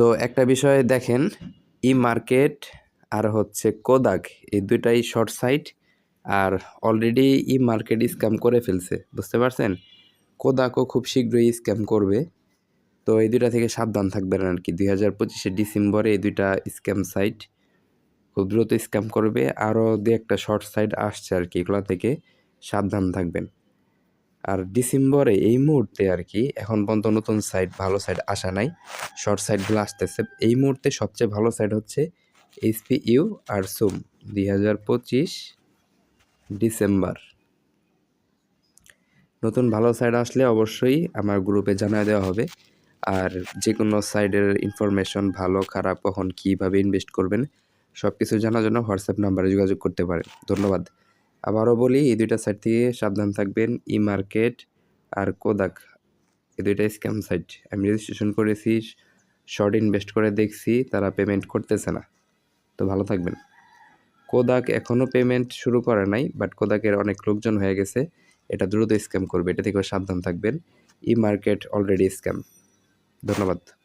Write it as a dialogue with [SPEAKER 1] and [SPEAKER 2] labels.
[SPEAKER 1] তো একটা বিষয় দেখেন, ই মার্কেট আর হচ্ছে কোদাক এই দুইটাই শর্ট সাইট, আর অলরেডি ই মার্কেট স্ক্যাম করে ফেলছে, বুঝতে পারছেন? কোদাকও খুব শীঘ্রই স্ক্যাম করবে। তো এই দুইটা থেকে সাবধান থাকবেন আর কি। 2025 ডিসেম্বরে এই দুইটা স্ক্যাম সাইট খুব দ্রুত স্ক্যাম করবে। আরও দু একটা শর্ট সাইট আসছে আর কি, এগুলো থেকে সাবধান থাকবেন। আর ডিসেম্বরে এই মুহূর্তে আর কি এখন পর্যন্ত নতুন সাইট, ভালো সাইট আসা নাই, শর্ট সাইটগুলো আসতেছে। এই মুহূর্তে সবচেয়ে ভালো সাইট হচ্ছে HPU আর সুম 2025 ডিসেম্বর। নতুন ভালো সাইট আসলে অবশ্যই আমার গ্রুপে জানিয়ে দেওয়া হবে। আর যে কোনো সাইটের ইনফরমেশন, ভালো খারাপ, কখন কীভাবে ইনভেস্ট করবেন, সব কিছু জানার জন্য হোয়াটসঅ্যাপ নাম্বারে যোগাযোগ করতে পারেন। ধন্যবাদ। আবারও বলি, এই দুইটা সাইট থেকে সাবধান থাকবেন। ই মার্কেট আর কোদাক এই দুইটা স্ক্যাম সাইট। আমি রেজিস্ট্রেশন করেছি, শর্ট ইনভেস্ট করে দেখছি তারা পেমেন্ট করতেছে না। তো ভালো থাকবেন। কোদাক এখনও পেমেন্ট শুরু করে নাই, বাট কোদাকের অনেক লোকজন হয়ে গেছে, এটা দ্রুত স্ক্যাম করবে, এটা থেকেও সাবধান থাকবেন। ই মার্কেট অলরেডি স্ক্যাম। ধন্যবাদ।